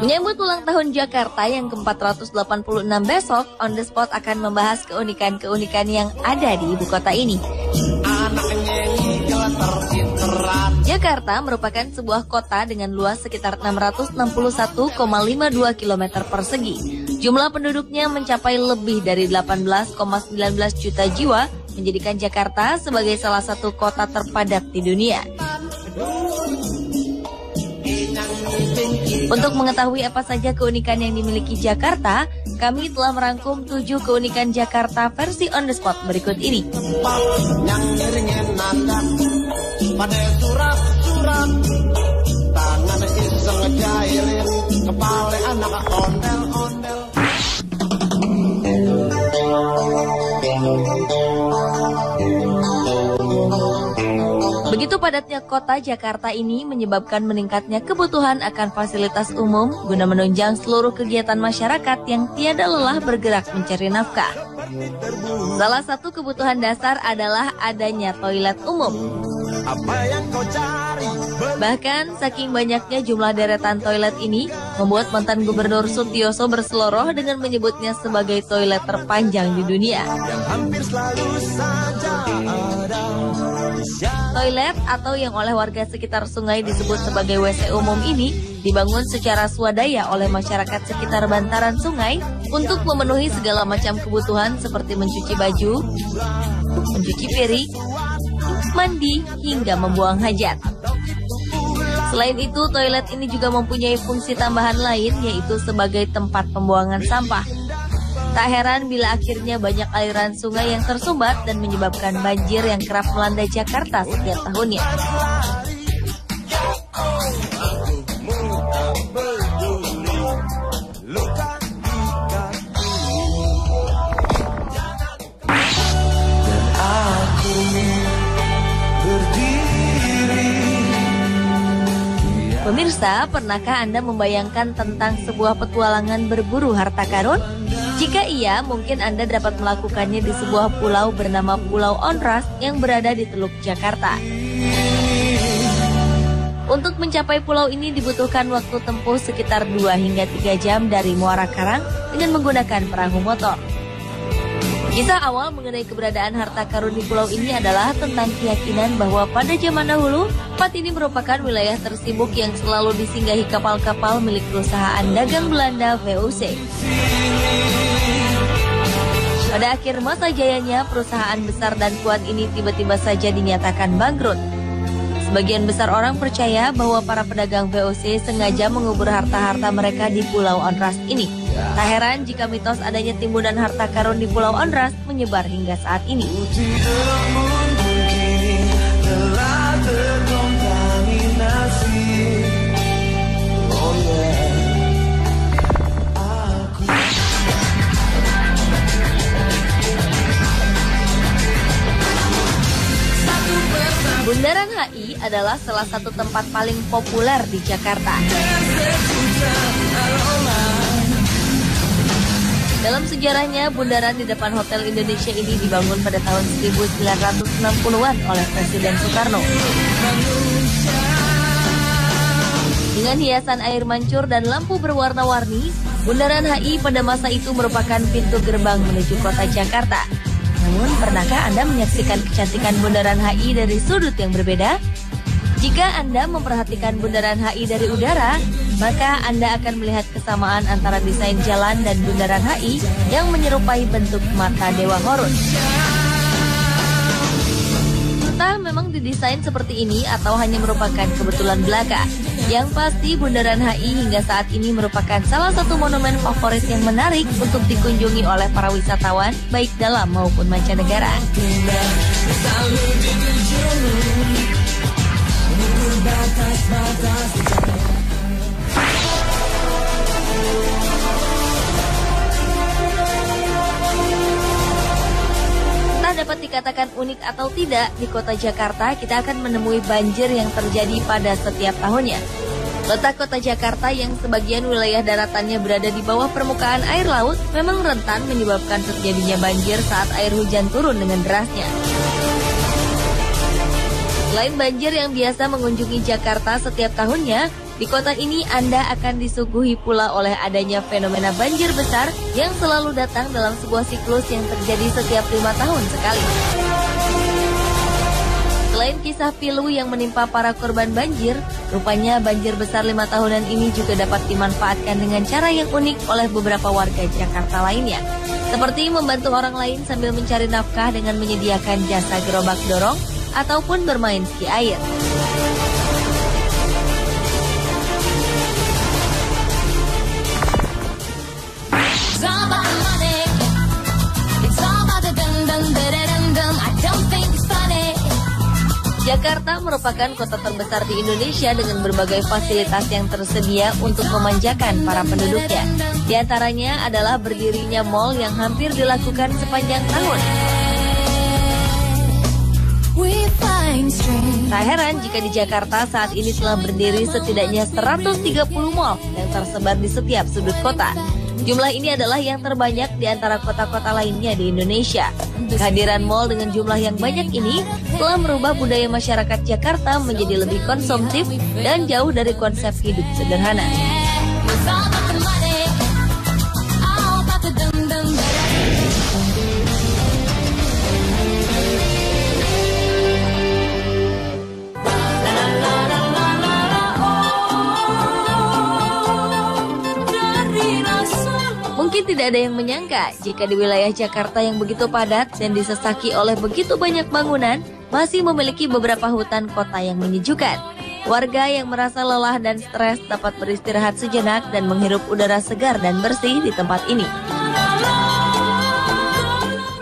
Menyambut ulang tahun Jakarta yang ke-486 besok, On The Spot akan membahas keunikan-keunikan yang ada di ibu kota ini. Jakarta merupakan sebuah kota dengan luas sekitar 661,52 km persegi. Jumlah penduduknya mencapai lebih dari 18,19 juta jiwa, menjadikan Jakarta sebagai salah satu kota terpadat di dunia. Untuk mengetahui apa saja keunikan yang dimiliki Jakarta, kami telah merangkum 7 keunikan Jakarta versi On The Spot berikut ini. Begitu padatnya kota Jakarta ini menyebabkan meningkatnya kebutuhan akan fasilitas umum guna menunjang seluruh kegiatan masyarakat yang tiada lelah bergerak mencari nafkah. Salah satu kebutuhan dasar adalah adanya toilet umum. Bahkan saking banyaknya jumlah deretan toilet ini membuat mantan Gubernur Sutioso berseloroh dengan menyebutnya sebagai toilet terpanjang di dunia. Toilet atau yang oleh warga sekitar sungai disebut sebagai WC umum ini dibangun secara swadaya oleh masyarakat sekitar bantaran sungai untuk memenuhi segala macam kebutuhan seperti mencuci baju, mencuci piring, mandi, hingga membuang hajat. Selain itu, toilet ini juga mempunyai fungsi tambahan lain, yaitu sebagai tempat pembuangan sampah. Tak heran bila akhirnya banyak aliran sungai yang tersumbat dan menyebabkan banjir yang kerap melanda Jakarta setiap tahunnya. Pemirsa, pernahkah Anda membayangkan tentang sebuah petualangan berburu harta karun? Jika iya, mungkin Anda dapat melakukannya di sebuah pulau bernama Pulau Onrus yang berada di Teluk Jakarta. Untuk mencapai pulau ini dibutuhkan waktu tempuh sekitar 2 hingga 3 jam dari Muara Karang dengan menggunakan perahu motor. Kisah awal mengenai keberadaan harta karun di pulau ini adalah tentang keyakinan bahwa pada zaman dahulu, tempat ini merupakan wilayah tersibuk yang selalu disinggahi kapal-kapal milik perusahaan dagang Belanda VOC. Pada akhir masa jayanya, perusahaan besar dan kuat ini tiba-tiba saja dinyatakan bangkrut. Sebagian besar orang percaya bahwa para pedagang VOC sengaja mengubur harta-harta mereka di Pulau Onrus ini. Tak heran jika mitos adanya timbunan harta karun di Pulau Onrus menyebar hingga saat ini. Bundaran HI adalah salah satu tempat paling populer di Jakarta. Dalam sejarahnya, bundaran di depan Hotel Indonesia ini dibangun pada tahun 1960-an oleh Presiden Soekarno. Dengan hiasan air mancur dan lampu berwarna-warni, Bundaran HI pada masa itu merupakan pintu gerbang menuju kota Jakarta. Namun, pernahkah Anda menyaksikan kecantikan Bundaran HI dari sudut yang berbeda? Jika Anda memperhatikan Bundaran HI dari udara, maka Anda akan melihat kesamaan antara desain jalan dan Bundaran HI yang menyerupai bentuk mata Dewa Horus. Entah memang didesain seperti ini atau hanya merupakan kebetulan belaka. Yang pasti Bundaran HI hingga saat ini merupakan salah satu monumen favorit yang menarik untuk dikunjungi oleh para wisatawan baik dalam maupun mancanegara. Dapat dikatakan unik atau tidak, di kota Jakarta kita akan menemui banjir yang terjadi pada setiap tahunnya. Letak kota Jakarta yang sebagian wilayah daratannya berada di bawah permukaan air laut memang rentan menyebabkan terjadinya banjir saat air hujan turun dengan derasnya. Selain banjir yang biasa mengunjungi Jakarta setiap tahunnya, Di kota ini Anda akan disuguhi pula oleh adanya fenomena banjir besar yang selalu datang dalam sebuah siklus yang terjadi setiap 5 tahun sekali. Selain kisah pilu yang menimpa para korban banjir, rupanya banjir besar 5 tahunan ini juga dapat dimanfaatkan dengan cara yang unik oleh beberapa warga Jakarta lainnya. Seperti membantu orang lain sambil mencari nafkah dengan menyediakan jasa gerobak dorong ataupun bermain ski air. Jakarta merupakan kota terbesar di Indonesia dengan berbagai fasilitas yang tersedia untuk memanjakan para penduduknya. Di antaranya adalah berdirinya mal yang hampir dilakukan sepanjang tahun. Tak heran jika di Jakarta saat ini telah berdiri setidaknya 130 mal yang tersebar di setiap sudut kota. Jumlah ini adalah yang terbanyak di antara kota-kota lainnya di Indonesia. Kehadiran mal dengan jumlah yang banyak ini telah merubah budaya masyarakat Jakarta menjadi lebih konsumtif dan jauh dari konsep hidup sederhana. Mungkin tidak ada yang menyangka jika di wilayah Jakarta yang begitu padat dan disesaki oleh begitu banyak bangunan, masih memiliki beberapa hutan kota yang menyejukkan. Warga yang merasa lelah dan stres dapat beristirahat sejenak dan menghirup udara segar dan bersih di tempat ini.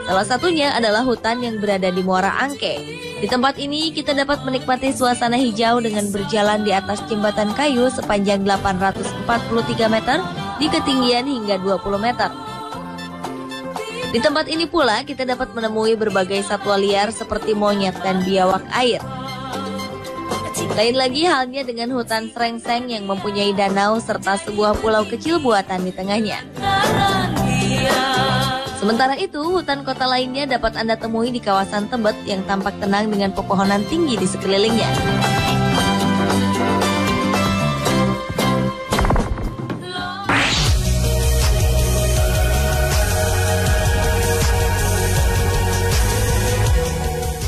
Salah satunya adalah hutan yang berada di Muara Angke. Di tempat ini kita dapat menikmati suasana hijau dengan berjalan di atas jembatan kayu sepanjang 843 meter di ketinggian hingga 20 meter. Di tempat ini pula kita dapat menemui berbagai satwa liar seperti monyet dan biawak air. Lain lagi halnya dengan hutan Srengseng yang mempunyai danau serta sebuah pulau kecil buatan di tengahnya. Sementara itu, hutan kota lainnya dapat Anda temui di kawasan Tebet yang tampak tenang dengan pepohonan tinggi di sekelilingnya.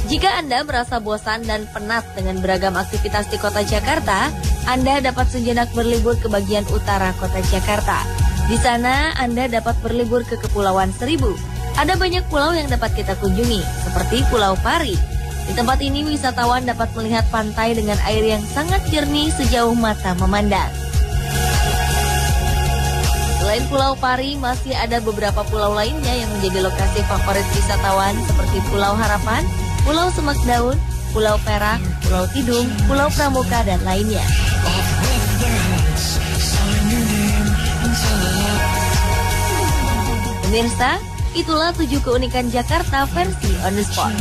Jika Anda merasa bosan dan penat dengan beragam aktivitas di kota Jakarta, Anda dapat sejenak berlibur ke bagian utara kota Jakarta. Di sana, Anda dapat berlibur ke Kepulauan Seribu. Ada banyak pulau yang dapat kita kunjungi, seperti Pulau Pari. Di tempat ini, wisatawan dapat melihat pantai dengan air yang sangat jernih sejauh mata memandang. Selain Pulau Pari, masih ada beberapa pulau lainnya yang menjadi lokasi favorit wisatawan, seperti Pulau Harapan, Pulau Semak Daun, Pulau Perak, Pulau Tidung, Pulau Pramuka, dan lainnya. Pemirsa, itulah 7 keunikan Jakarta versi on the spot.